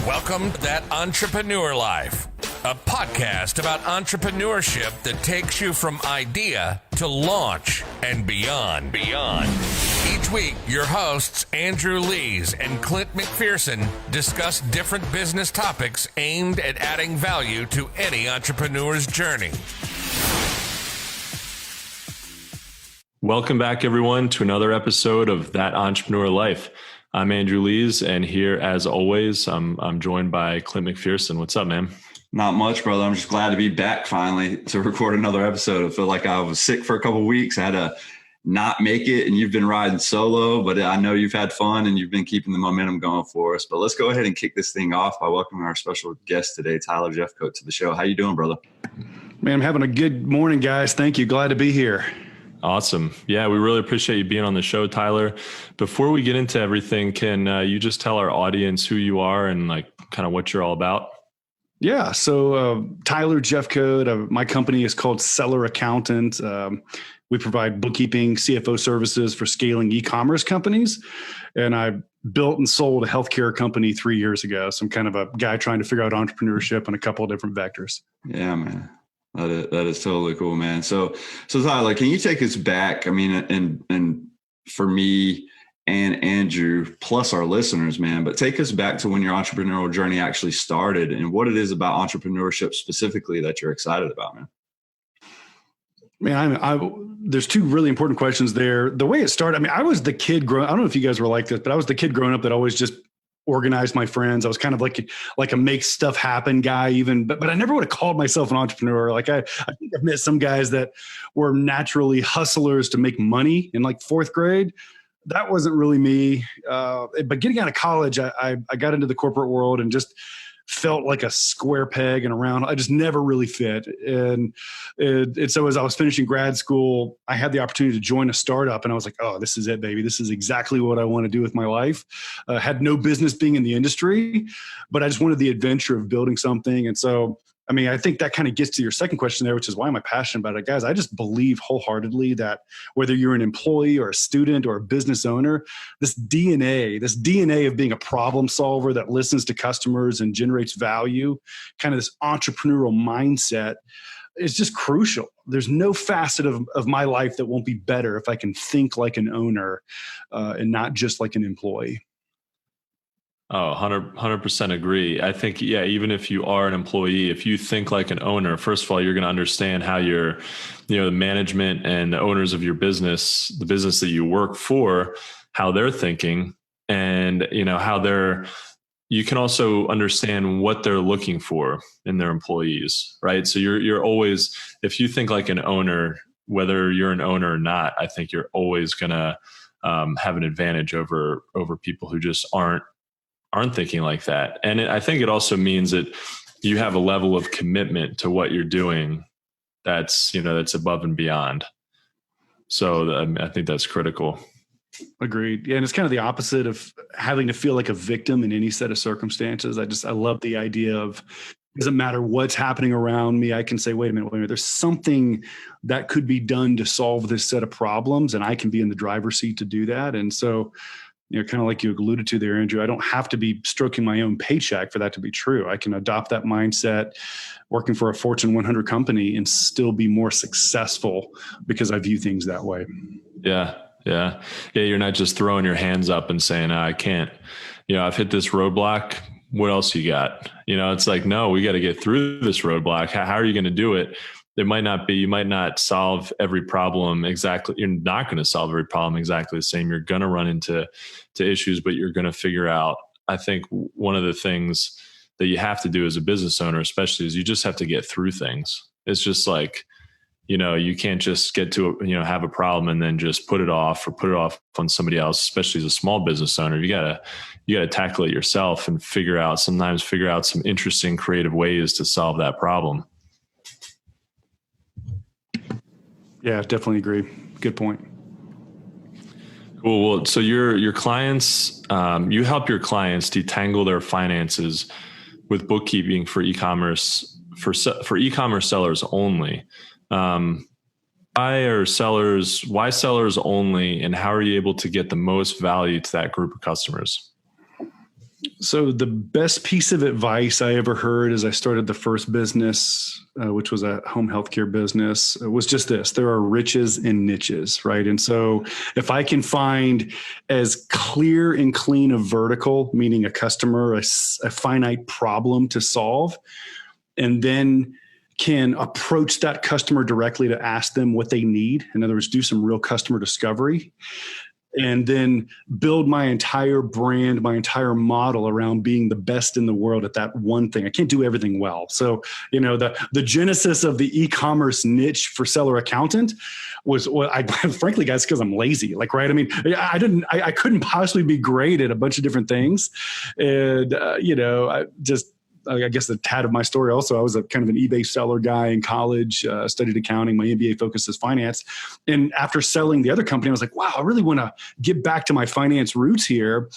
Welcome to That Entrepreneur Life, a podcast about entrepreneurship that takes you from idea to launch and beyond. Each week, your hosts, Andrew Lees and Clint McPherson, discuss different business topics aimed at adding value to any entrepreneur's journey. Welcome back, everyone, to another episode of That Entrepreneur Life. I'm Andrew Lees, and here, as always, I'm joined by Clint McPherson. What's up, man? Not much, brother. I'm just glad to be back finally to record another episode. I feel like I was sick for a couple of weeks. I had to not make it, and you've been riding solo, but I know you've had fun and you've been keeping the momentum going for us. But let's go ahead and kick this thing off by welcoming our special guest today, Tyler Jefcoat, to the show. How you doing, brother? Man, I'm having a good morning, guys. Thank you. Glad to be here. Awesome. Yeah, we really appreciate you being on the show, Tyler. Before we get into everything, can you just tell our audience who you are and kind of what you're all about? Yeah. So Tyler Jefcoat, my company is called Seller Accountant. We provide bookkeeping, CFO services for scaling e-commerce companies. And I built and sold a healthcare company 3 years ago. So I'm kind of a guy trying to figure out entrepreneurship on a couple of different vectors. Yeah, man. That is totally cool, man. So Tyler, can you take us back? I mean, and for me and Andrew, plus our listeners, man, but take us back to when your entrepreneurial journey actually started and what it is about entrepreneurship specifically that you're excited about, man. Man, there's two really important questions there. The way it started, I mean, I was the kid I don't know if you guys were like this, but I was the kid growing up that always just organized my friends. I was kind of like a make stuff happen guy even, but I never would have called myself an entrepreneur. Like I think I've met some guys that were naturally hustlers to make money in like fourth grade. That wasn't really me. But getting out of college, I got into the corporate world and just felt like a square peg in a round. I just never really fit. And so as I was finishing grad school, I had the opportunity to join a startup and I was like, oh, this is it, baby. This is exactly what I want to do with my life. Had no business being in the industry, but I just wanted the adventure of building something. And so, I mean, I think that kind of gets to your second question there, which is why am I passionate about it? Guys, I just believe wholeheartedly that whether you're an employee or a student or a business owner, this DNA of being a problem solver that listens to customers and generates value, kind of this entrepreneurial mindset is just crucial. There's no facet of my life that won't be better if I can think like an owner and not just like an employee. Oh, 100% agree. I think, yeah, even if you are an employee, if you think like an owner, first of all, you're going to understand how the management and the owners of your business, the business that you work for, how they're thinking and, you can also understand what they're looking for in their employees, right? So you're always, if you think like an owner, whether you're an owner or not, I think you're always going to have an advantage over people who just aren't thinking like that. And I think it also means that you have a level of commitment to what you're doing that's above and beyond. So I think that's critical. Agreed. Yeah. And it's kind of the opposite of having to feel like a victim in any set of circumstances. I love the idea of it doesn't matter what's happening around me. I can say, wait a minute. There's something that could be done to solve this set of problems. And I can be in the driver's seat to do that. And so, kind of like you alluded to there, Andrew, I don't have to be stroking my own paycheck for that to be true. I can adopt that mindset working for a Fortune 100 company and still be more successful because I view things that way. Yeah. You're not just throwing your hands up and saying, I can't, I've hit this roadblock. What else you got? It's like, no, we got to get through this roadblock. How are you going to do it? You might not solve every problem exactly. You're not going to solve every problem exactly the same. You're going to run into issues, but you're going to figure out, I think one of the things that you have to do as a business owner, especially, is you just have to get through things. It's just like, you can't just get to, have a problem and then just put it off on somebody else, especially as a small business owner. You gotta tackle it yourself and sometimes figure out some interesting, creative ways to solve that problem. Yeah, definitely agree. Good point. Cool. Well, so your clients, you help your clients detangle their finances with bookkeeping for e-commerce, for e-commerce sellers only. Why sellers only, and how are you able to get the most value to that group of customers? So the best piece of advice I ever heard as I started the first business, which was a home healthcare business, was just this: there are riches in niches, right? And so if I can find as clear and clean a vertical, meaning a customer, a finite problem to solve, and then can approach that customer directly to ask them what they need. In other words, do some real customer discovery, and then build my entire brand, my entire model around being the best in the world at that one thing. I can't do everything well. So, the genesis of the e-commerce niche for seller accountant was what I frankly, guys, because I'm lazy, right? I mean, I couldn't possibly be great at a bunch of different things. And, I guess the tad of my story also, I was a kind of an eBay seller guy in college, studied accounting. My MBA focuses finance. And after selling the other company, I was like, wow, I really want to get back to my finance roots here,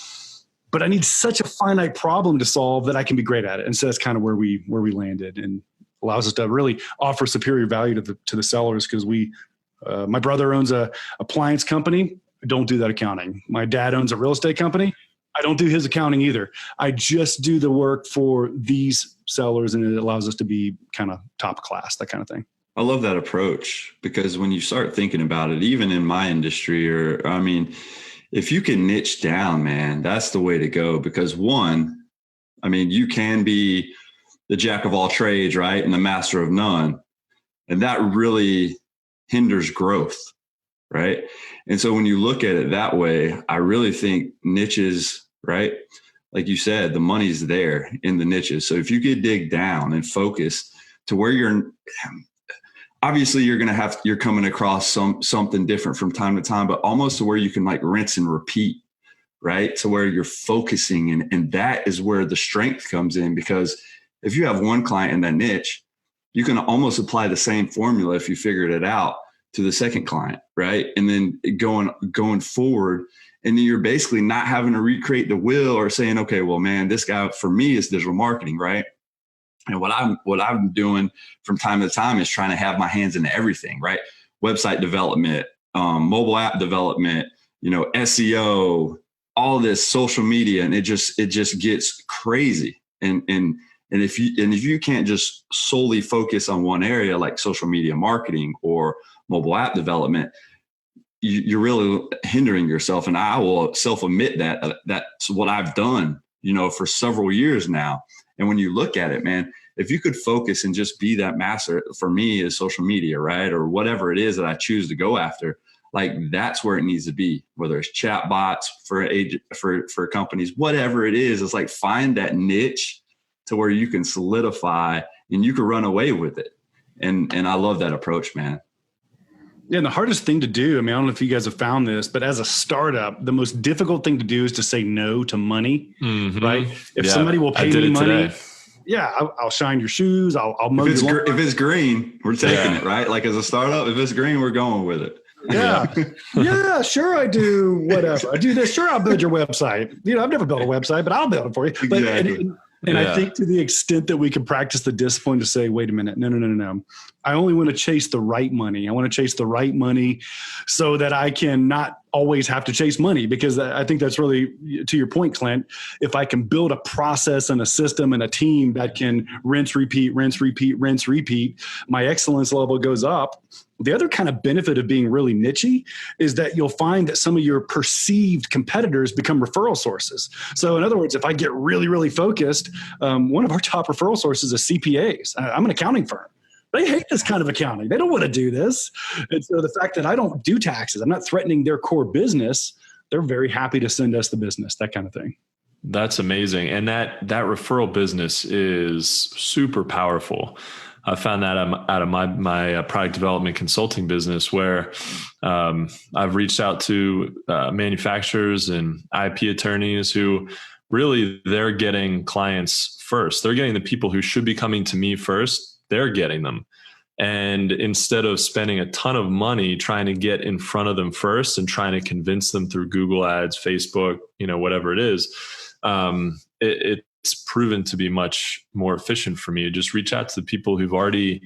but I need such a finite problem to solve that I can be great at it. And so that's kind of where we landed, and allows us to really offer superior value to the sellers, because my brother owns a appliance company. I don't do that accounting. My dad owns a real estate company. I don't do his accounting either. I just do the work for these sellers, and it allows us to be kind of top class, that kind of thing. I love that approach, because when you start thinking about it, even in my industry, if you can niche down, man, that's the way to go. Because you can be the jack of all trades, right? And the master of none. And that really hinders growth, right? And so when you look at it that way, I really think niches, right? Like you said, the money's there in the niches. So if you could dig down and focus to where obviously you're coming across something different from time to time, but almost to where you can rinse and repeat, right? To where you're focusing. And that is where the strength comes in, because if you have one client in that niche, you can almost apply the same formula if you figured it out to the second client, right? And then going forward, and then you're basically not having to recreate the wheel or saying, okay, well, man, this guy for me is digital marketing, right? And what I'm doing from time to time is trying to have my hands in everything, right? Website development, mobile app development, SEO, all this social media, and it just gets crazy. And if you can't just solely focus on one area like social media marketing or mobile app development, you're really hindering yourself. And I will self-admit that that's what I've done, for several years now. And when you look at it, man, if you could focus and just be that master, for me is social media, right? Or whatever it is that I choose to go after, that's where it needs to be, whether it's chat bots for companies, whatever it is, it's find that niche to where you can solidify and you can run away with it. And I love that approach, man. Yeah, and the hardest thing to do, I don't know if you guys have found this, but as a startup, the most difficult thing to do is to say no to money, right? If somebody will pay me money, I'll shine your shoes, I'll mow your lawn. If it's green, we're taking it, right? As a startup, if it's green, we're going with it. Yeah, sure, I do whatever. I do this. Sure, I'll build your website. I've never built a website, but I'll build it for you. But, exactly. And I think to the extent that we can practice the discipline to say, wait a minute, no. I only want to chase the right money. I want to chase the right money so that I can not always have to chase money, because I think that's really, to your point, Clint, if I can build a process and a system and a team that can rinse, repeat, my excellence level goes up. The other kind of benefit of being really niche-y is that you'll find that some of your perceived competitors become referral sources. So in other words, if I get really, really focused, one of our top referral sources is CPAs. I'm an accounting firm. They hate this kind of accounting. They don't want to do this. And so the fact that I don't do taxes, I'm not threatening their core business, they're very happy to send us the business, that kind of thing. That's amazing. And that referral business is super powerful. I found that out of my product development consulting business, where I've reached out to manufacturers and IP attorneys who really, they're getting clients first. They're getting the people who should be coming to me first. They're getting them. And instead of spending a ton of money trying to get in front of them first and trying to convince them through Google ads, Facebook, whatever it is, it's proven to be much more efficient for me to just reach out to the people who have already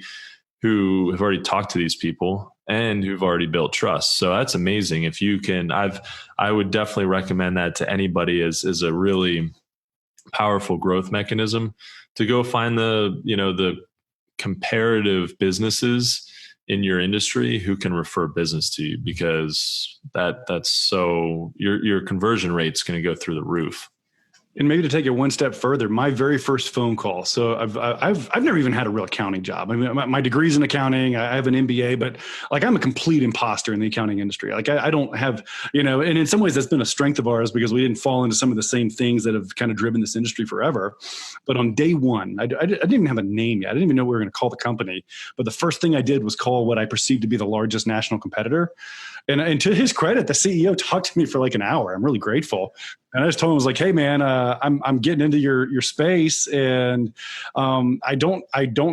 talked to these people and who've already built trust. So that's amazing. If you can, I would definitely recommend that to anybody as a really powerful growth mechanism to go find the comparative businesses in your industry who can refer business to you, because that's so your conversion rate's going to go through the roof. And maybe to take it one step further, my very first phone call. So I've never even had a real accounting job. I mean, my degree's in accounting. I have an MBA, but like I'm a complete imposter in the accounting industry. Like I don't have, and in some ways that's been a strength of ours because we didn't fall into some of the same things that have kind of driven this industry forever. But on day one, I didn't even have a name yet. I didn't even know what we were going to call the company. But the first thing I did was call what I perceived to be the largest national competitor. And to his credit, the CEO talked to me for like an hour. I'm really grateful. And I just told him, I was like, hey man, I'm getting into your space, and I don't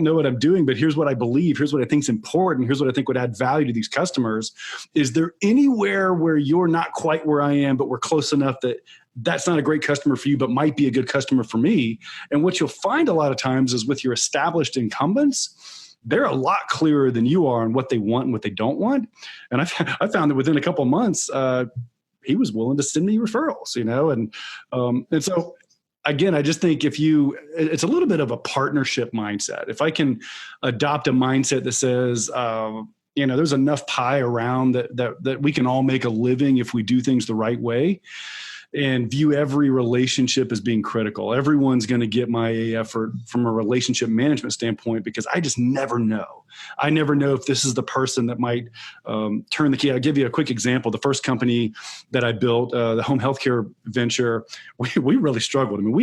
know what I'm doing, but here's what I believe. Here's what I think is important. Here's what I think would add value to these customers. Is there anywhere where you're not quite where I am, but we're close enough that that's not a great customer for you, but might be a good customer for me? And what you'll find a lot of times is with your established incumbents, they're a lot clearer than you are on what they want and what they don't want. And I found that within a couple of months, he was willing to send me referrals, and so again, I just think it's a little bit of a partnership mindset. If I can adopt a mindset that says, there's enough pie around that we can all make a living if we do things the right way, and view every relationship as being critical. Everyone's going to get my effort from a relationship management standpoint, because I just never know. I never know if this is the person that might turn the key. I'll give you a quick example. The first company that I built, the home healthcare venture, we really struggled. I mean,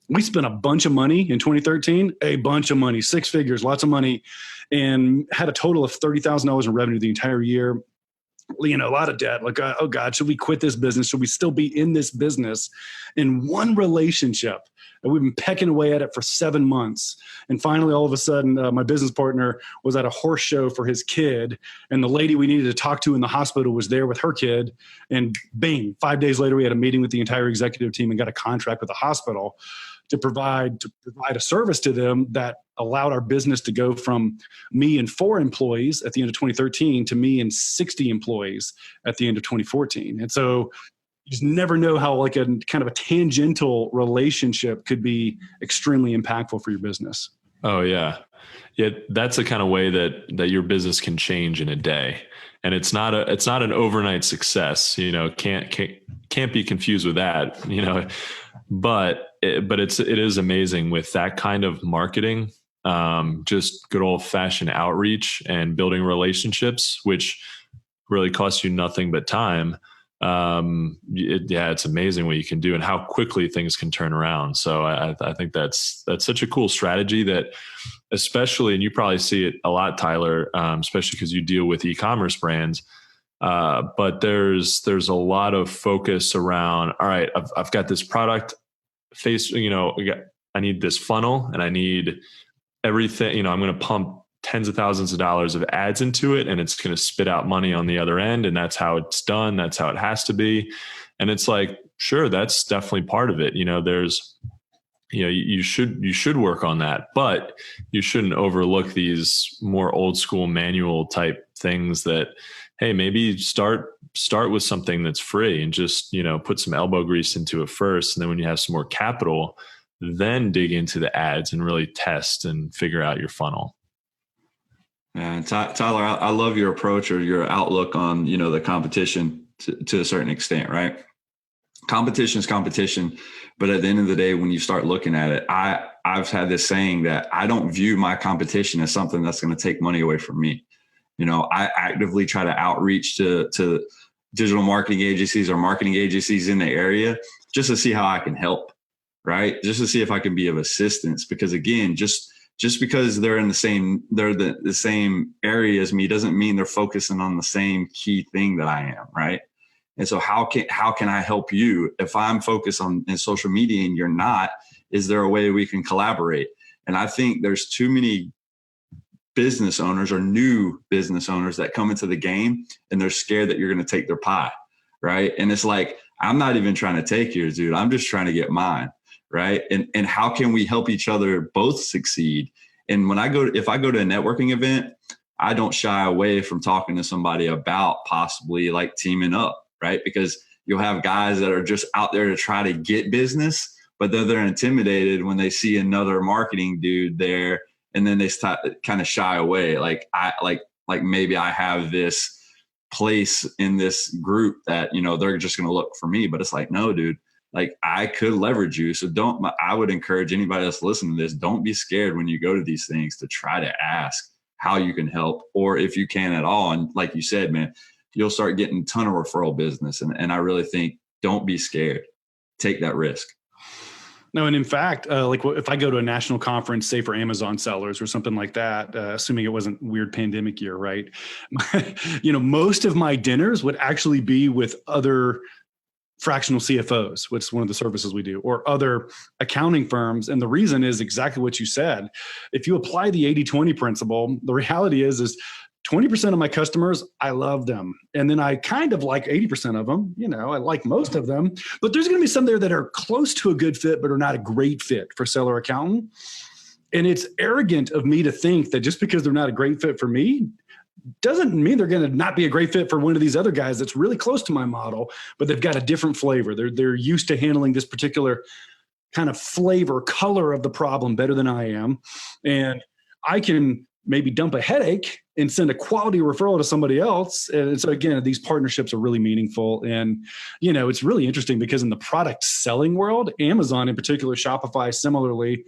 we spent a bunch of money in 2013, a bunch of money, 6 figures, lots of money, and had a total of $30,000 in revenue the entire year. A lot of debt. Like, oh God, should we quit this business? Should we still be in this business? In one relationship, and we've been pecking away at it for 7 months. And finally, all of a sudden, my business partner was at a horse show for his kid, and the lady we needed to talk to in the hospital was there with her kid. And bang, 5 days later, we had a meeting with the entire executive team and got a contract with the hospital to provide a service to them that allowed our business to go from me and 4 employees at the end of 2013 to me and 60 employees at the end of 2014. And so you just never know how like a kind of a tangential relationship could be extremely impactful for your business. Oh yeah. Yeah. That's the kind of way that your business can change in a day. And it's not an overnight success, can't be confused with that, but it is amazing with that kind of marketing, just good old fashioned outreach and building relationships, which really costs you nothing but time. It's amazing what you can do and how quickly things can turn around. So I think that's such a cool strategy that, especially, and you probably see it a lot, Tyler, especially because you deal with e-commerce brands. But there's a lot of focus around, all right, I've got this product I need this funnel and I need everything, I'm going to pump tens of thousands of dollars of ads into it, and it's going to spit out money on the other end. And that's how it's done. That's how it has to be. And it's like, sure, that's definitely part of it. There's, you should work on that, but you shouldn't overlook these more old school manual type things that, hey, maybe start with something that's free and just, put some elbow grease into it first. And then when you have some more capital, then dig into the ads and really test and figure out your funnel. Yeah, Tyler, I love your approach or your outlook on, the competition to a certain extent, right? Competition is competition. But at the end of the day, when you start looking at it, I've had this saying that I don't view my competition as something that's going to take money away from me. I actively try to outreach to digital marketing agencies or marketing agencies in the area just to see how I can help, right? Just to see if I can be of assistance. Because again, just because they're the same area as me doesn't mean they're focusing on the same key thing that I am, right? And so how can I help you if I'm focused in social media and you're not? Is there a way we can collaborate? And I think there's too many business owners or new business owners that come into the game and they're scared that you're going to take their pie, right? And it's like, I'm not even trying to take yours, dude. I'm just trying to get mine, right? And how can we help each other both succeed? And if I go to a networking event, I don't shy away from talking to somebody about possibly like teaming up, right? Because you'll have guys that are just out there to try to get business but they're intimidated when they see another marketing dude there, and then they kind of shy away. Like maybe I have this place in this group that, they're just going to look for me, but it's like, no, dude, like I could leverage you. So I would encourage anybody that's listening to this, don't be scared when you go to these things to try to ask how you can help, or if you can at all. And like you said, man, you'll start getting a ton of referral business. And I really think, don't be scared. Take that risk. No, and in fact, like if I go to a national conference, say for Amazon sellers or something like that, assuming it wasn't weird pandemic year, right? Most of my dinners would actually be with other fractional CFOs, which is one of the services we do, or other accounting firms. And the reason is exactly what you said. If you apply the 80-20 principle, the reality is 20% of my customers, I love them. And then I kind of like 80% of them. I like most of them, but there's going to be some there that are close to a good fit, but are not a great fit for seller accountant. And it's arrogant of me to think that just because they're not a great fit for me, doesn't mean they're going to not be a great fit for one of these other guys that's really close to my model, but they've got a different flavor. They're used to handling this particular kind of flavor, color of the problem better than I am. And I can maybe dump a headache and send a quality referral to somebody else. And so again, these partnerships are really meaningful. And, it's really interesting because in the product selling world, Amazon in particular, Shopify similarly,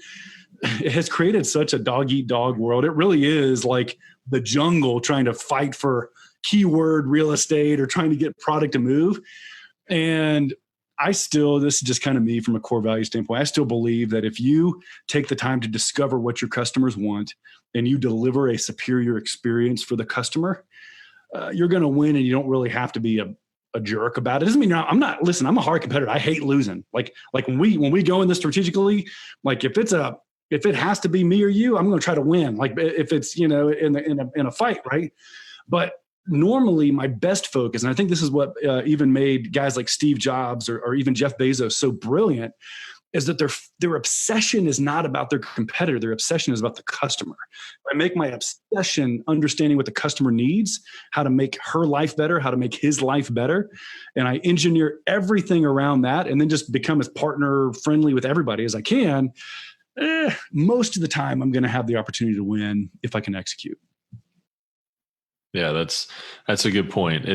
it has created such a dog eat dog world. It really is like the jungle trying to fight for keyword real estate or trying to get product to move. And this is just kind of me from a core value standpoint. I still believe that if you take the time to discover what your customers want and you deliver a superior experience for the customer, you're going to win, and you don't really have to be a jerk about it. It doesn't mean I'm a hard competitor. I hate losing. Like when we go in this strategically, like if it has to be me or you, I'm going to try to win. Like if it's, in a fight, right? But normally my best focus, and I think this is what even made guys like Steve Jobs or even Jeff Bezos so brilliant, is that their obsession is not about their competitor. Their obsession is about the customer. I make my obsession understanding what the customer needs, how to make her life better, how to make his life better. And I engineer everything around that and then just become as partner friendly with everybody as I can. Most of the time I'm going to have the opportunity to win if I can execute. Yeah, that's a good point.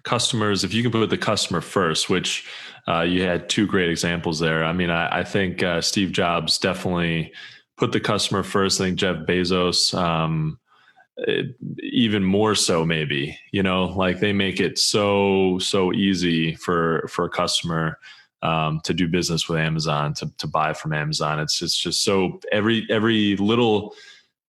Customers, if you can put the customer first, which you had two great examples there. I think Steve Jobs definitely put the customer first. I think Jeff Bezos, even more so maybe, like they make it so easy for a customer to do business with Amazon, to buy from Amazon. It's just so every little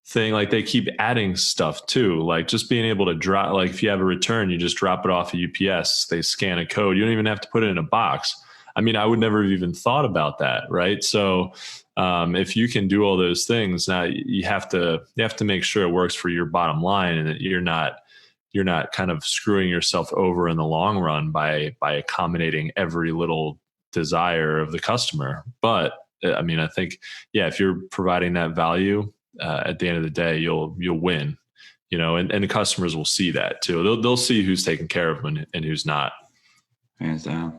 thing, like they keep adding stuff too, like just being able to drop, like if you have a return, you just drop it off at UPS, they scan a code. You don't even have to put it in a box. I would never have even thought about that. Right. So if you can do all those things, now you have to make sure it works for your bottom line, and that you're not kind of screwing yourself over in the long run by accommodating every little desire of the customer. But I think, if you're providing that value, at the end of the day, you'll win, and the customers will see that too. They'll see who's taking care of them and who's not. Hands down.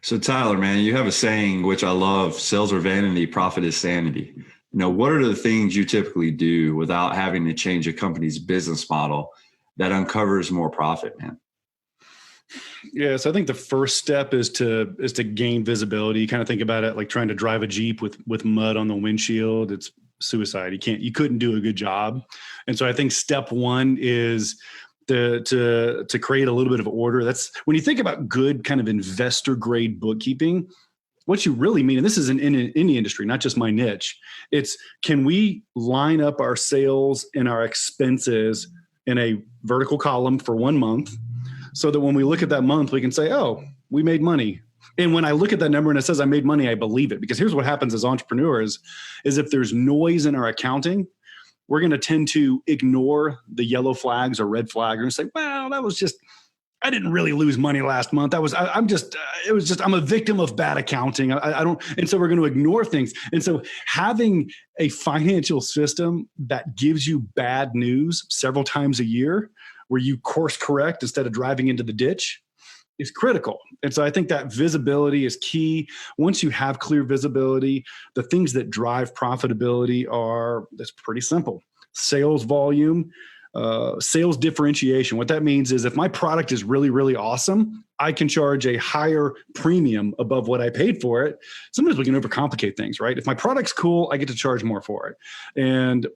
So Tyler, man, you have a saying, which I love: sales are vanity, profit is sanity. What are the things you typically do without having to change a company's business model that uncovers more profit, man? Yeah, so I think the first step is to gain visibility. You kind of think about it like trying to drive a Jeep with mud on the windshield. It's suicide. You couldn't do a good job. And so I think step one is to create a little bit of order. That's when you think about good kind of investor grade bookkeeping, what you really mean, and this is in any industry, not just my niche, it's can we line up our sales and our expenses in a vertical column for 1 month, so that when we look at that month, we can say, oh, we made money. And when I look at that number and it says I made money, I believe it. Because here's what happens as entrepreneurs is if there's noise in our accounting, we're going to tend to ignore the yellow flags or red flags and say, well, that was just, I didn't really lose money last month. I'm a victim of bad accounting. And so we're going to ignore things. And so having a financial system that gives you bad news several times a year, where you course correct instead of driving into the ditch, is critical. And so I think that visibility is key. Once you have clear visibility, the things that drive profitability that's pretty simple. Sales volume, sales differentiation. What that means is if my product is really, really awesome, I can charge a higher premium above what I paid for it. Sometimes we can overcomplicate things, right? If my product's cool, I get to charge more for it. And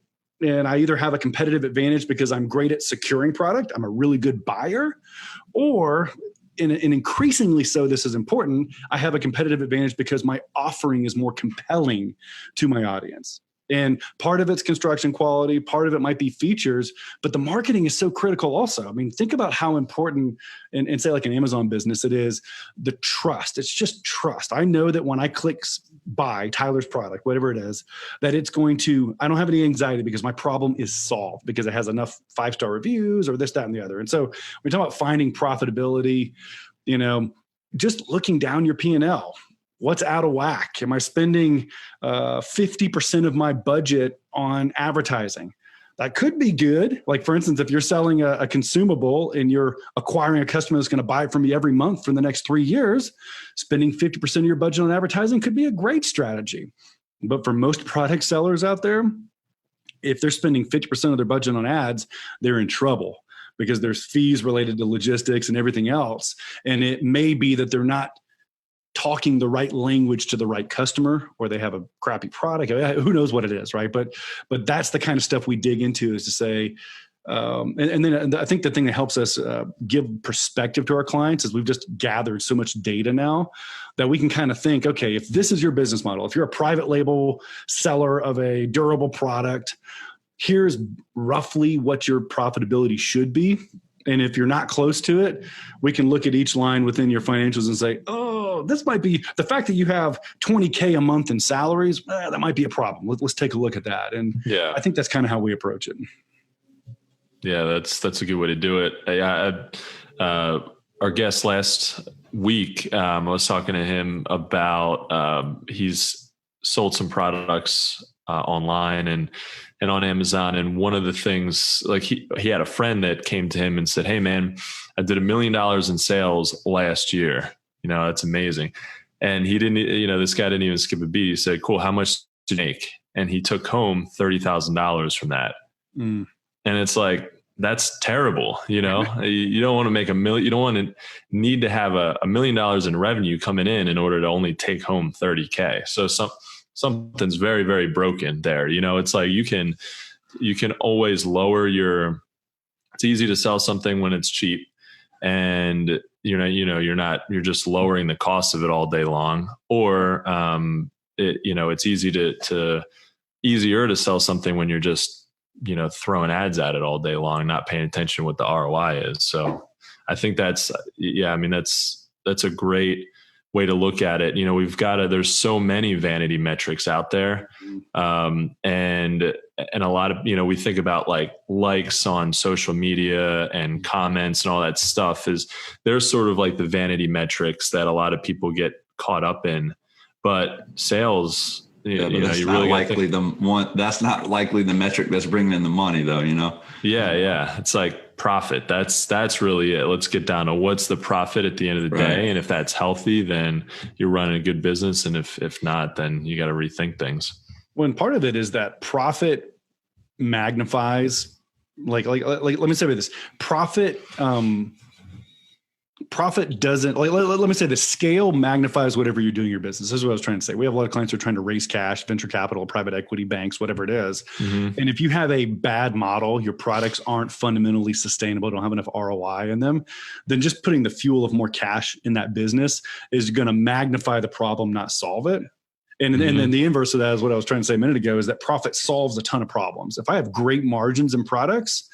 I either have a competitive advantage because I'm great at securing product, I'm a really good buyer, or and increasingly so, this is important, I have a competitive advantage because my offering is more compelling to my audience. And part of it's construction quality, part of it might be features, but the marketing is so critical also. I mean, think about how important, and say like an Amazon business, it is the trust. It's just trust. I know that when I click buy Tyler's product, whatever it is, that it's going to, I don't have any anxiety because my problem is solved because it has enough 5-star reviews or this, that, and the other. And so we talk about finding profitability, just looking down your P&L. What's out of whack? Am I spending 50% of my budget on advertising? That could be good. Like, for instance, if you're selling a consumable and you're acquiring a customer that's going to buy it from you every month for the next 3 years, spending 50% of your budget on advertising could be a great strategy. But for most product sellers out there, if they're spending 50% of their budget on ads, they're in trouble because there's fees related to logistics and everything else. And it may be that they're not talking the right language to the right customer, or they have a crappy product. Who knows what it is, right? But that's the kind of stuff we dig into, is to say, and then I think the thing that helps us give perspective to our clients is we've just gathered so much data now that we can kind of think, okay, if this is your business model, if you're a private label seller of a durable product, here's roughly what your profitability should be. And if you're not close to it, we can look at each line within your financials and say, oh, this might be the fact that you have $20K a month in salaries. That might be a problem. Let's take a look at that. And yeah, I think that's kind of how we approach it. Yeah, that's a good way to do it. Our guest last week, I was talking to him about he's sold some products online and on Amazon. And one of the things, like he had a friend that came to him and said, hey man, I did $1 million in sales last year. That's amazing. And he didn't, this guy didn't even skip a beat. He said, cool, how much did you make? And he took home $30,000 from that. And it's like, that's terrible. You don't want to make $1 million. You don't want to need to have $1 million in revenue coming in order to only take home 30K. So something's very, very broken there. It's like you can always lower it's easy to sell something when it's cheap, and you're just lowering the cost of it all day long. Or it's easier to sell something when you're just throwing ads at it all day long, not paying attention to what the ROI is. So I think that's a great way to look at it. There's so many vanity metrics out there. And a lot of, we think about like likes on social media and comments and all that stuff there's sort of like the vanity metrics that a lot of people get caught up in, but sales, that's not likely the metric that's bringing in the money though, Yeah. It's like profit. That's really it. Let's get down to what's the profit at the end of the day. And if that's healthy, then you're running a good business. And if not, then you got to rethink things. When part of it is that profit magnifies, like let me say this, profit doesn't, let me say the scale magnifies whatever you're doing in your business. This is what I was trying to say. We have a lot of clients who are trying to raise cash, venture capital, private equity, banks, whatever it is. Mm-hmm. And if you have a bad model, your products aren't fundamentally sustainable, don't have enough ROI in them, then just putting the fuel of more cash in that business is going to magnify the problem, not solve it. And then the inverse of that is what I was trying to say a minute ago, is that profit solves a ton of problems. If I have great margins in products,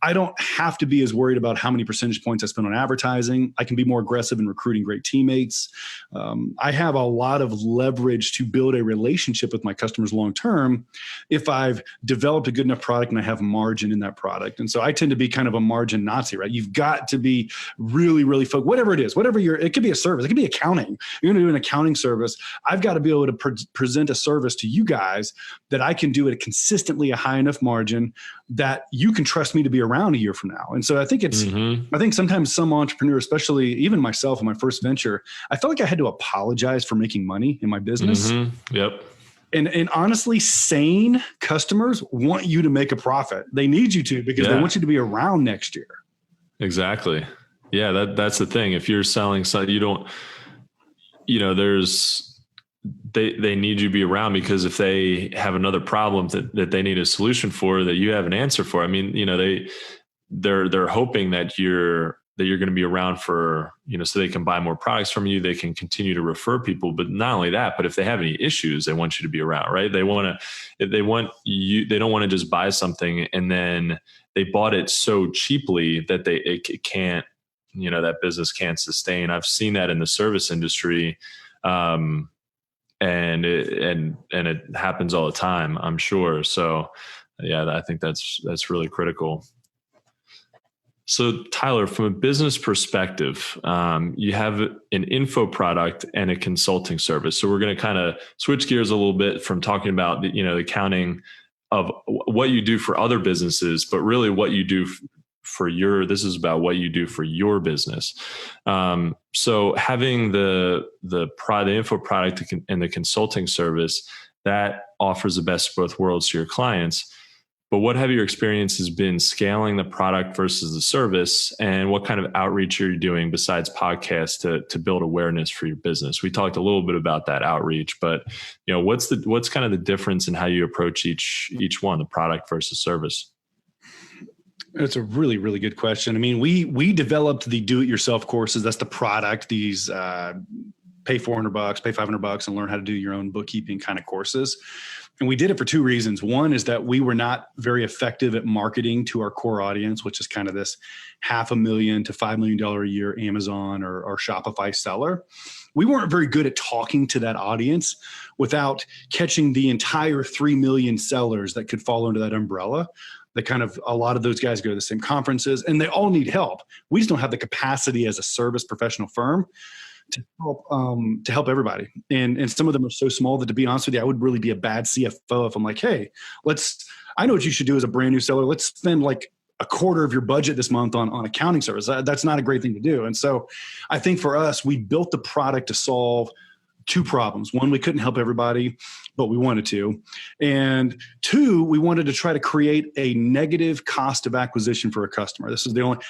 I don't have to be as worried about how many percentage points I spend on advertising. I can be more aggressive in recruiting great teammates. I have a lot of leverage to build a relationship with my customers long-term if I've developed a good enough product and I have margin in that product. And so I tend to be kind of a margin Nazi, right? You've got to be really, really focused, whatever it is, it could be a service. It could be accounting. You're going to do an accounting service. I've got to be able to present a service to you guys that I can do at consistently a high enough margin that you can trust me to be a around a year from now. And so I think I think sometimes some entrepreneurs, especially even myself in my first venture, I felt like I had to apologize for making money in my business. Yep. And honestly, sane customers want you to make a profit. They need you to, because they want you to be around next year. Exactly. Yeah. That's the thing. If you're selling something, you don't, they need you to be around, because if they have another problem that they need a solution for, that you have an answer for. I mean, they're hoping that you're going to be around for, so they can buy more products from you. They can continue to refer people, but not only that, but if they have any issues, they want you to be around, right? They don't want to just buy something and then they bought it so cheaply that it can't, that business can't sustain. I've seen that in the service industry. And it happens all the time, I'm sure. So yeah, I think that's really critical. So Tyler, from a business perspective, you have an info product and a consulting service. So we're going to kind of switch gears a little bit from talking about the accounting of what you do for other businesses, but really what you do this is about what you do for your business. So having the info product and the consulting service, that offers the best of both worlds to your clients. But what have your experiences been scaling the product versus the service, and what kind of outreach are you doing besides podcasts to build awareness for your business? We talked a little bit about that outreach, but what's kind of the difference in how you approach each one, the product versus service? It's a really, really good question. I mean, we developed the do-it-yourself courses. That's the product. These pay $400, pay $500, and learn how to do your own bookkeeping kind of courses. And we did it for two reasons. One is that we were not very effective at marketing to our core audience, which is kind of this $500,000 to $5 million a year Amazon or Shopify seller. We weren't very good at talking to that audience without catching the entire 3 million sellers that could fall under that umbrella. That kind of, a lot of those guys go to the same conferences and they all need help. We just don't have the capacity as a service professional firm to help everybody. And some of them are so small that, to be honest with you, I would really be a bad CFO if I'm like, hey, I know what you should do as a brand new seller. Let's spend like a quarter of your budget this month on accounting service. That's not a great thing to do. And so I think for us, we built the product to solve two problems. One, we couldn't help everybody, but we wanted to. And two, we wanted to try to create a negative cost of acquisition for a customer.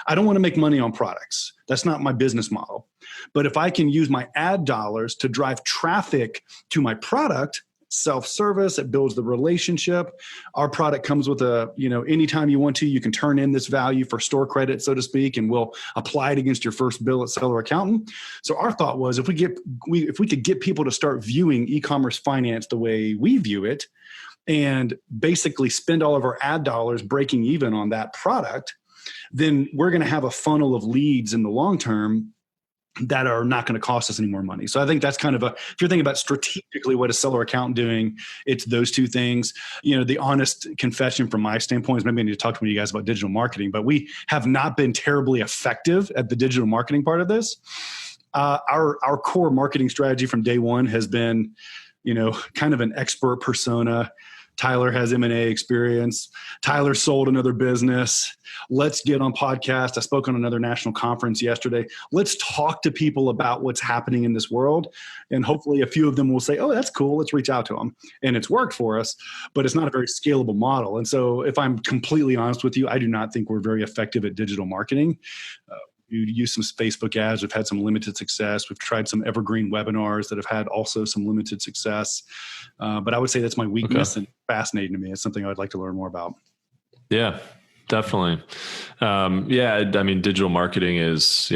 I don't want to make money on products. That's not my business model. But if I can use my ad dollars to drive traffic to my product, self-service, it builds the relationship. Our product comes with anytime you want to, you can turn in this value for store credit, so to speak, and we'll apply it against your first bill at Seller Accountant. So our thought was, if we could get people to start viewing e-commerce finance the way we view it, and basically spend all of our ad dollars breaking even on that product, then we're going to have a funnel of leads in the long term that are not going to cost us any more money. So I think that's kind of if you're thinking about strategically what is Seller Accountant doing, it's those two things. The honest confession from my standpoint is, maybe I need to talk to you guys about digital marketing, but we have not been terribly effective at the digital marketing part of this. Our core marketing strategy from day one has been, kind of an expert persona. Tyler has M&A experience. Tyler sold another business. Let's get on podcast. I spoke on another national conference yesterday. Let's talk to people about what's happening in this world. And hopefully a few of them will say, oh, that's cool. Let's reach out to them. And it's worked for us, but it's not a very scalable model. And so if I'm completely honest with you, I do not think we're very effective at digital marketing. You use some Facebook ads. We've had some limited success. We've tried some evergreen webinars that have had also some limited success. But I would say that's my weakness and fascinating to me. It's something I would like to learn more about. Yeah, definitely. I mean, digital marketing is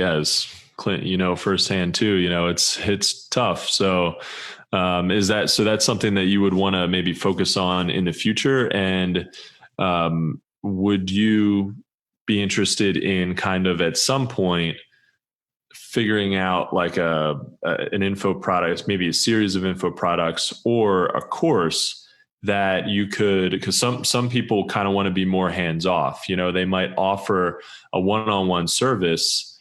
Clint, firsthand too, it's tough. So that's something that you would want to maybe focus on in the future? And would you be interested in kind of at some point figuring out like an info product, maybe a series of info products or a course that you could, because some people kind of want to be more hands off. They might offer a one-on-one service,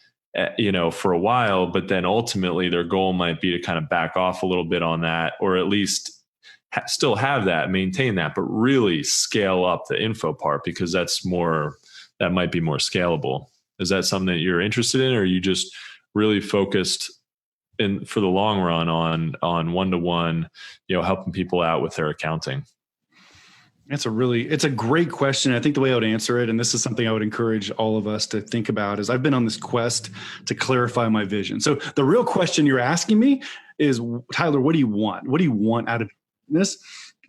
for a while, but then ultimately their goal might be to kind of back off a little bit on that, or at least still have that, maintain that, but really scale up the info part, because that's more that might be more scalable. Is that something that you're interested in, or are you just really focused for the long run on one-to-one, helping people out with their accounting? It's a great question. I think the way I would answer it, and this is something I would encourage all of us to think about, is I've been on this quest to clarify my vision. So the real question you're asking me is, Tyler, what do you want? What do you want out of this?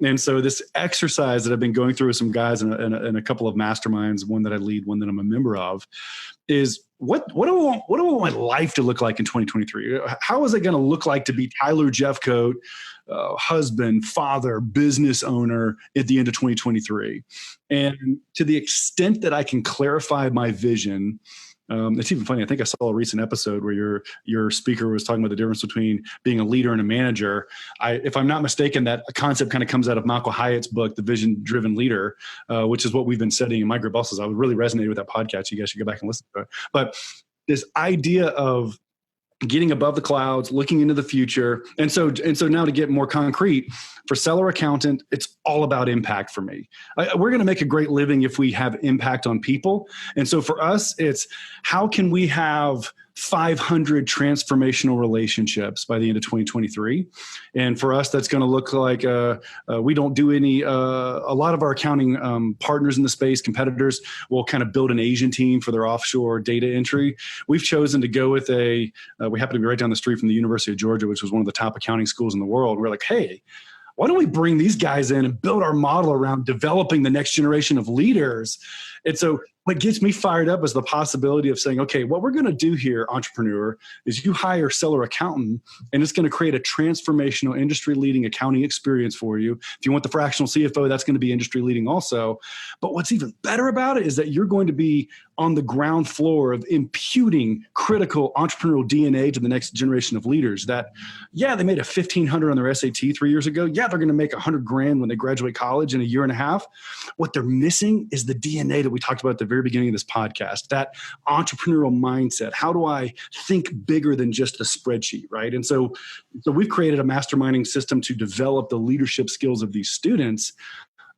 And so this exercise that I've been going through with some guys in a couple of masterminds, one that I lead, one that I'm a member of, is what do I want my life to look like in 2023? How is it going to look like to be Tyler Jefcoat, husband, father, business owner at the end of 2023? And to the extent that I can clarify my vision, it's even funny. I think I saw a recent episode where your speaker was talking about the difference between being a leader and a manager. If I'm not mistaken, that concept kind of comes out of Michael Hyatt's book, The Vision-Driven Leader, which is what we've been studying in my group also. I would really resonate with that podcast. You guys should go back and listen to it. But this idea of getting above the clouds, looking into the future. And so now to get more concrete, for seller accountant, it's all about impact for me. We're going to make a great living if we have impact on people. And so for us, it's how can we have 500 transformational relationships by the end of 2023. And for us, that's going to look like we don't do any, a lot of our accounting partners in the space, competitors, will kind of build an Asian team for their offshore data entry. We've chosen to go with we happen to be right down the street from the University of Georgia, which was one of the top accounting schools in the world. We're like, hey, why don't we bring these guys in and build our model around developing the next generation of leaders? And so what gets me fired up is the possibility of saying, okay, what we're going to do here, entrepreneur, is you hire seller accountant, and it's going to create a transformational industry-leading accounting experience for you. If you want the fractional CFO, that's going to be industry-leading also. But what's even better about it is that you're going to be on the ground floor of imputing critical entrepreneurial DNA to the next generation of leaders that, yeah, they made a 1,500 on their SAT 3 years ago. Yeah, they're going to make $100,000 when they graduate college in a year and a half. What they're missing is the DNA that we talked about at the very beginning of this podcast, that entrepreneurial mindset. How do I think bigger than just a spreadsheet, right? And so we've created a masterminding system to develop the leadership skills of these students.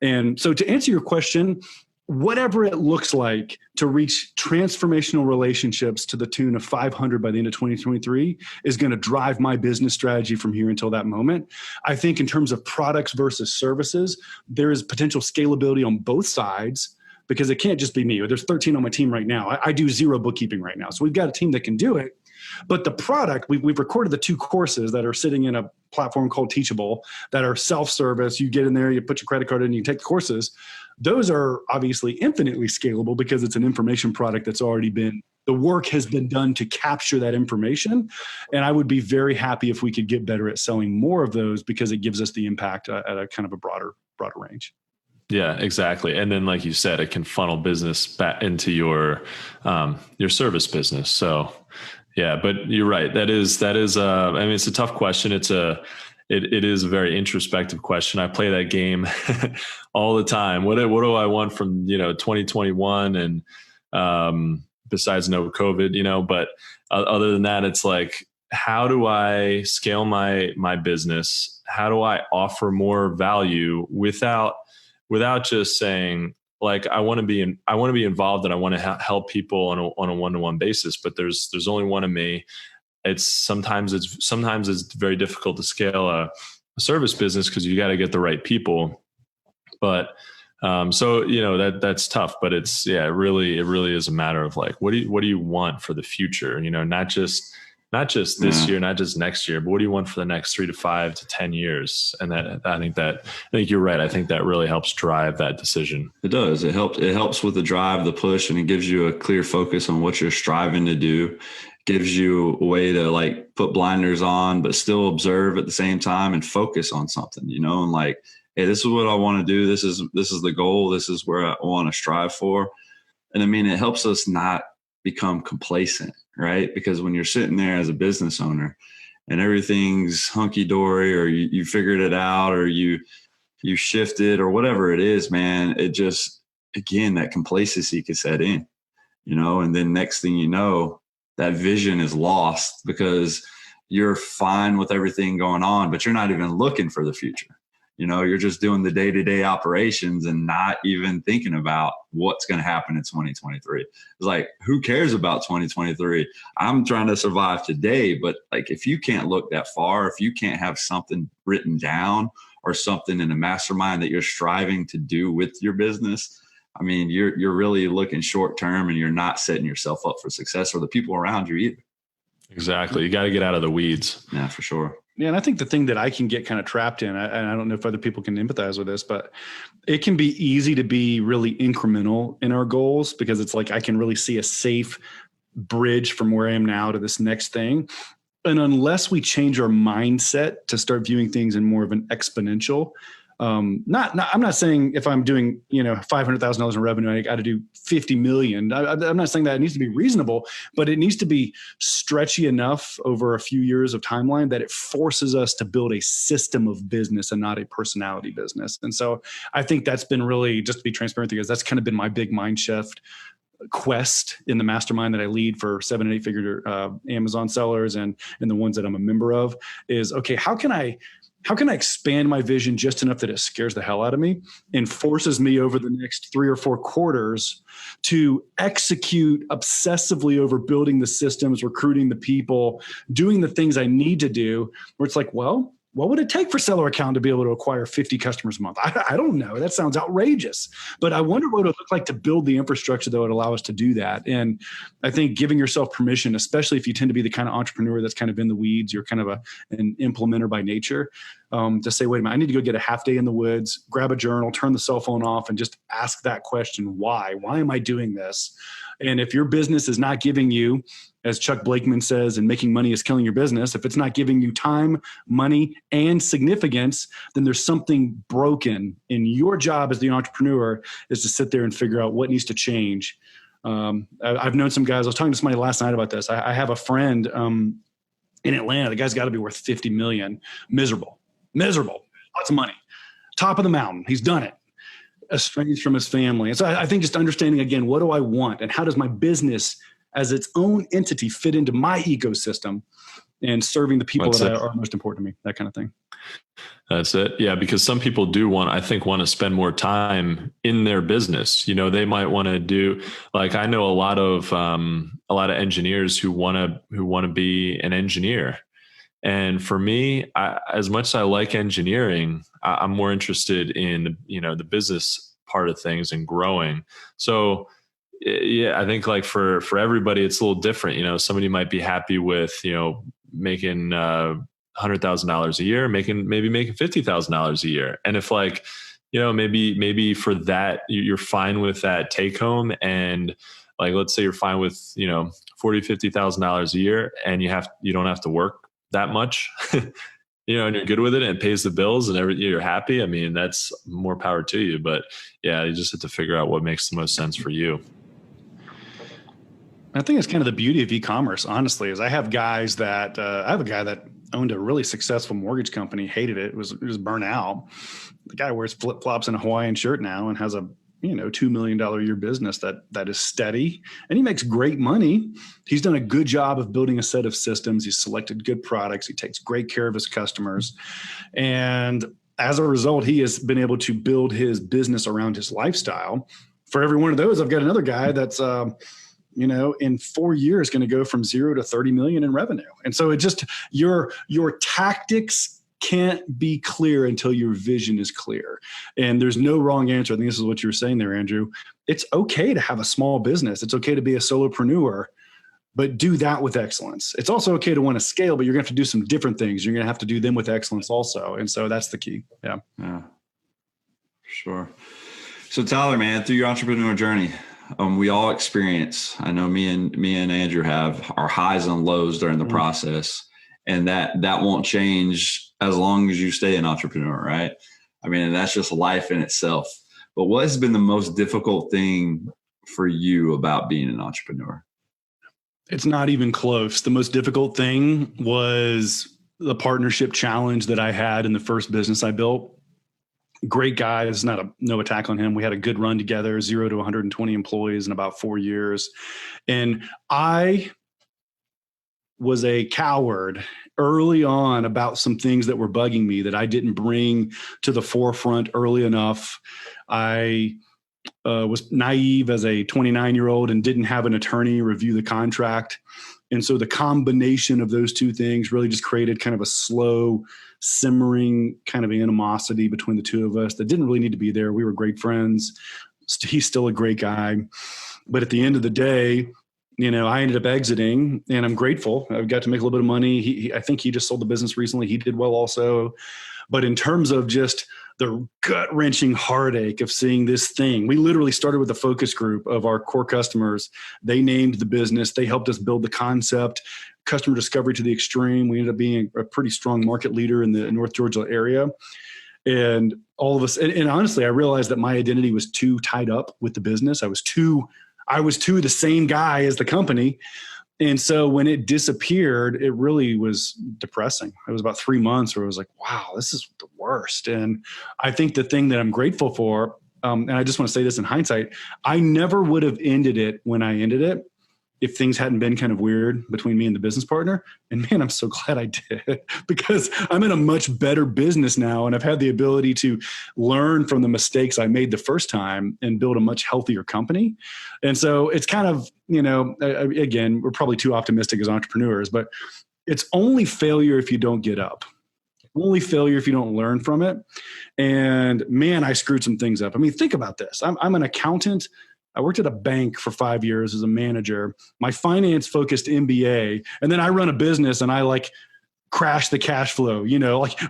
And so to answer your question, whatever it looks like to reach transformational relationships to the tune of 500 by the end of 2023 is going to drive my business strategy from here until that moment. I think in terms of products versus services, there is potential scalability on both sides, because it can't just be me. There's 13 on my team right now. I do zero bookkeeping right now. So we've got a team that can do it. But the product, we've recorded the 2 courses that are sitting in a platform called Teachable that are self-service. You get in there, you put your credit card in, you take the courses. Those are obviously infinitely scalable because it's an information product that's already been, the work has been done to capture that information. And I would be very happy if we could get better at selling more of those, because it gives us the impact at a kind of a broader range. Yeah, exactly. And then, like you said, it can funnel business back into your service business. So yeah, but you're right. That is, I mean, it's a tough question. It is a very introspective question. I play that game all the time. What do I want from, 2021 and, besides no COVID, but other than that, it's like, how do I scale my business? How do I offer more value without just saying, like, I want to be involved and I want to help people on a one-to-one basis, but there's only one of me. Sometimes it's very difficult to scale a service business because you got to get the right people. But that's tough, but it really is a matter of like, what do you want for the future? Not just this year, not just next year, but what do you want for the next 3 to 5 to 10 years? And I think you're right. I think that really helps drive that decision. It does. It helps with the drive, the push, and it gives you a clear focus on what you're striving to do. Gives you a way to like put blinders on, but still observe at the same time and focus on something, and like, hey, this is what I want to do. This is the goal. This is where I want to strive for. And I mean, it helps us not become complacent, right? Because when you're sitting there as a business owner and everything's hunky-dory, or you figured it out, or you shifted, or whatever it is, man, it just, again, that complacency could set in, and then next thing you know, that vision is lost because you're fine with everything going on, but you're not even looking for the future. You're just doing the day-to-day operations and not even thinking about what's going to happen in 2023. It's like, who cares about 2023? I'm trying to survive today. But like, if you can't look that far, if you can't have something written down or something in a mastermind that you're striving to do with your business, I mean, you're really looking short term, and you're not setting yourself up for success, or the people around you either. Exactly. You got to get out of the weeds. Yeah, for sure. Yeah, and I think the thing that I can get kind of trapped in, and I don't know if other people can empathize with this, but it can be easy to be really incremental in our goals, because it's like I can really see a safe bridge from where I am now to this next thing. And unless we change our mindset to start viewing things in more of an exponential, I'm not saying if I'm doing, $500,000 in revenue, I got to do 50 million. I'm not saying that it needs to be reasonable, but it needs to be stretchy enough over a few years of timeline that it forces us to build a system of business and not a personality business. And so I think that's been really, just to be transparent with you guys, that's kind of been my big mind shift quest in the mastermind that I lead for 7 and 8 figure Amazon sellers and the ones that I'm a member of is, okay, how can I expand my vision just enough that it scares the hell out of me and forces me over the next 3 or 4 quarters to execute obsessively over building the systems, recruiting the people, doing the things I need to do, where it's like, well, what would it take for Seller Account to be able to acquire 50 customers a month? I don't know. That sounds outrageous. But I wonder what it would look like to build the infrastructure that would allow us to do that. And I think giving yourself permission, especially if you tend to be the kind of entrepreneur that's kind of in the weeds, you're kind of an implementer by nature, to say, wait a minute, I need to go get a half day in the woods, grab a journal, turn the cell phone off, and just ask that question, why? Why am I doing this? And if your business is not giving you, as Chuck Blakeman says, and making money is killing your business, if it's not giving you time, money, and significance, then there's something broken. And your job as the entrepreneur is to sit there and figure out what needs to change. I've known some guys, I was talking to somebody last night about this. I have a friend in Atlanta. The guy's got to be worth 50 million. Miserable, lots of money, top of the mountain. He's done it. Estranged from his family. And so I think just understanding, again, what do I want and how does my business as its own entity fit into my ecosystem and serving the people that are most important to me, that kind of thing. That's it. Yeah. Because some people do want to spend more time in their business. They might want to do, like, I know a lot of engineers who want to be an engineer. And for me, as much as I like engineering, I'm more interested in, the business part of things and growing. So yeah, I think like for everybody, it's a little different. Somebody might be happy with, making $100,000 a year, maybe making $50,000 a year. And if like, maybe for that, you're fine with that take home. And like, let's say you're fine with, $40,000, $50,000 a year, and you don't have to work that much, and you're good with it and it pays the bills and you're happy. I mean, that's more power to you, but yeah, you just have to figure out what makes the most sense for you. I think it's kind of the beauty of e-commerce, honestly, is I have guys that, I have a guy that owned a really successful mortgage company, hated it. It was burnt out. The guy wears flip-flops and a Hawaiian shirt now and has a, $2 million a year business that is steady, and he makes great money. He's done a good job of building a set of systems. He's selected good products. He takes great care of his customers. And as a result, he has been able to build his business around his lifestyle. For every one of those, I've got another guy that's, in 4 years going to go from 0 to 30 million in revenue. And so it just, your tactics can't be clear until your vision is clear. And there's no wrong answer. I think this is what you were saying there, Andrew. It's okay to have a small business. It's okay to be a solopreneur, but do that with excellence. It's also okay to want to scale, but you're going to have to do some different things. You're going to have to do them with excellence also. And so that's the key. Yeah. Yeah, sure. So Tyler, man, through your entrepreneur journey, we all experience, I know me and Andrew have our highs and lows during the process, and that won't change as long as you stay an entrepreneur, right? I mean, that's just life in itself. But what has been the most difficult thing for you about being an entrepreneur? It's not even close. The most difficult thing was the partnership challenge that I had in the first business I built. Great guy. It's no attack on him. We had a good run together, 0 to 120 employees in about 4 years. And I was a coward early on about some things that were bugging me that I didn't bring to the forefront early enough. I was naive as a 29-year-old and didn't have an attorney review the contract. And so the combination of those two things really just created kind of a slow, simmering kind of animosity between the two of us that didn't really need to be there. We were great friends. He's still a great guy. But at the end of the day, I ended up exiting, and I'm grateful. I got to make a little bit of money. I think he just sold the business recently. He did well also. But in terms of just the gut-wrenching heartache of seeing this thing, we literally started with a focus group of our core customers. They named the business. They helped us build the concept, customer discovery to the extreme. We ended up being a pretty strong market leader in the North Georgia area. And all of us, and honestly, I realized that my identity was too tied up with the business. I was too the same guy as the company. And so when it disappeared, it really was depressing. It was about 3 months where I was like, wow, this is the worst. And I think the thing that I'm grateful for, and I just want to say this in hindsight, I never would have ended it when I ended it if things hadn't been kind of weird between me and the business partner. And man, I'm so glad I did, because I'm in a much better business now. And I've had the ability to learn from the mistakes I made the first time and build a much healthier company. And so it's kind of, again, we're probably too optimistic as entrepreneurs, but it's only failure if you don't get up. Only failure if you don't learn from it. And man, I screwed some things up. I mean, think about this. I'm an accountant. I worked at a bank for 5 years as a manager, my finance focused MBA. And then I run a business and I crash the cash flow, we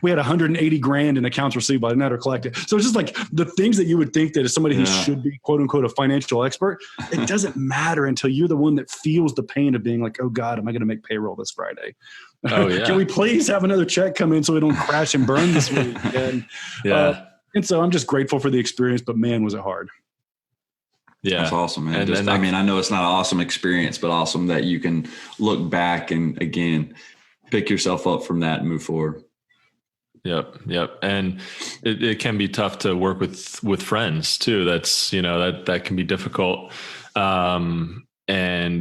had 180 grand in accounts receivable. I never collected. So it's just the things that you would think that as somebody who should be quote unquote a financial expert, it doesn't matter until you're the one that feels the pain of being like, oh God, am I going to make payroll this Friday? Oh, yeah. Can we please have another check come in so we don't crash and burn this week? And so I'm just grateful for the experience, but man, was it hard. Yeah. That's awesome, man. I know it's not an awesome experience, but awesome that you can look back and again, pick yourself up from that and move forward. Yep. And it can be tough to work with friends too. That's, that can be difficult. And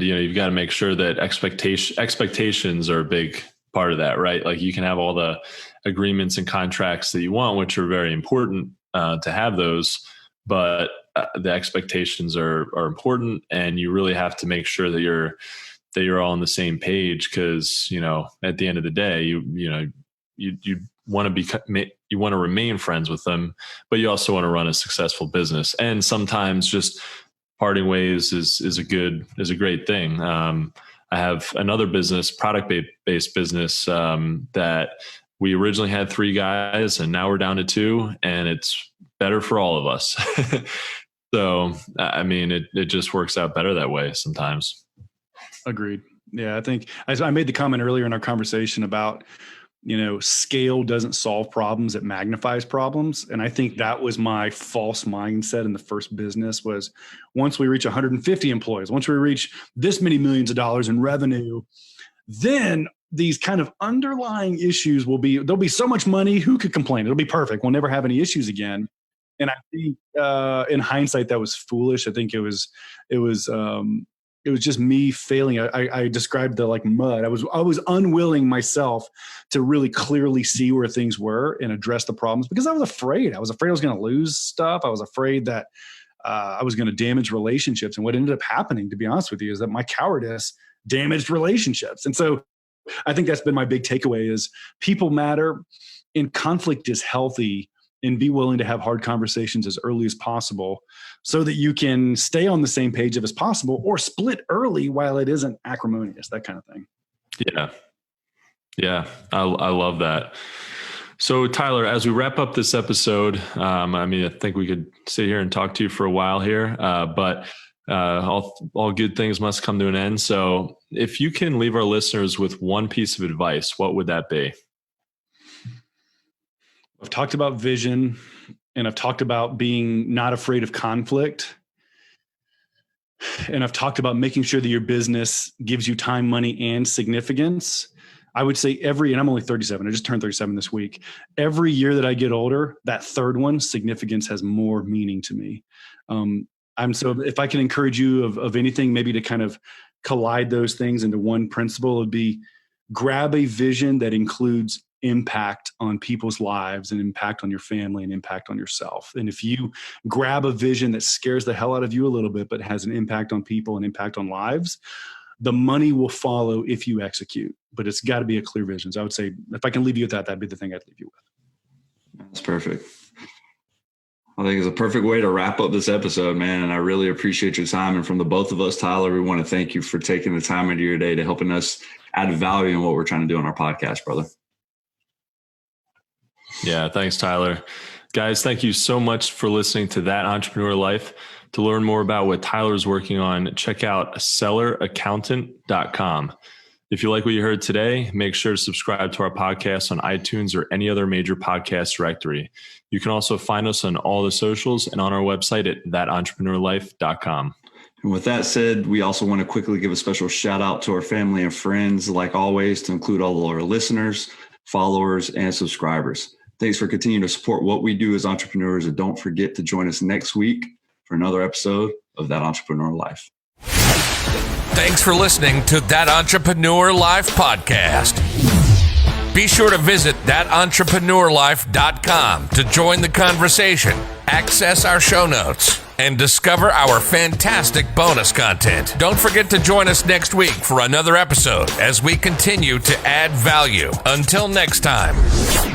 you've got to make sure that expectations are a big part of that, right? Like you can have all the agreements and contracts that you want, which are very important to have those, but the expectations are important, and you really have to make sure that you're all on the same page. Cause at the end of the day, you want to remain friends with them, but you also want to run a successful business. And sometimes just parting ways is a great thing. I have another business, product-based business, that we originally had 3 guys and now we're down to 2, and it's better for all of us. So, I mean, it just works out better that way sometimes. Agreed. Yeah. I think I made the comment earlier in our conversation about, scale doesn't solve problems, it magnifies problems. And I think that was my false mindset in the first business was once we reach 150 employees, once we reach this many millions of dollars in revenue, then these kind of underlying issues there'll be so much money, who could complain? It'll be perfect. We'll never have any issues again. And I think in hindsight, that was foolish. I think it was just me failing. I described the mud. I was unwilling myself to really clearly see where things were and address the problems because I was afraid. I was afraid I was going to lose stuff. I was afraid that I was going to damage relationships. And what ended up happening, to be honest with you, is that my cowardice damaged relationships. And so I think that's been my big takeaway is people matter and conflict is healthy, and be willing to have hard conversations as early as possible so that you can stay on the same page as possible or split early while it isn't acrimonious, that kind of thing. Yeah. I love that. So Tyler, as we wrap up this episode, I think we could sit here and talk to you for a while here, but all good things must come to an end. So if you can leave our listeners with one piece of advice, what would that be? I've talked about vision, and I've talked about being not afraid of conflict. And I've talked about making sure that your business gives you time, money, and significance. I would say and I'm only 37. I just turned 37 this week. Every year that I get older, that third one, significance, has more meaning to me. So if I can encourage you of anything, maybe to kind of collide those things into one principle, it'd be grab a vision that includes impact on people's lives and impact on your family and impact on yourself. And if you grab a vision that scares the hell out of you a little bit, but has an impact on people and impact on lives, the money will follow if you execute. But it's got to be a clear vision. So I would say, if I can leave you with that, that'd be the thing I'd leave you with. That's perfect. I think it's a perfect way to wrap up this episode, man. And I really appreciate your time. And from the both of us, Tyler, we want to thank you for taking the time into your day to helping us add value in what we're trying to do on our podcast, brother. Yeah, thanks, Tyler. Guys, thank you so much for listening to That Entrepreneur Life. To learn more about what Tyler's working on, check out selleraccountant.com. If you like what you heard today, make sure to subscribe to our podcast on iTunes or any other major podcast directory. You can also find us on all the socials and on our website at thatentrepreneurlife.com. And with that said, we also want to quickly give a special shout out to our family and friends, like always, to include all of our listeners, followers, and subscribers. Thanks for continuing to support what we do as entrepreneurs, and don't forget to join us next week for another episode of That Entrepreneur Life. Thanks for listening to That Entrepreneur Life podcast. Be sure to visit thatentrepreneurlife.com to join the conversation, access our show notes, and discover our fantastic bonus content. Don't forget to join us next week for another episode as we continue to add value. Until next time.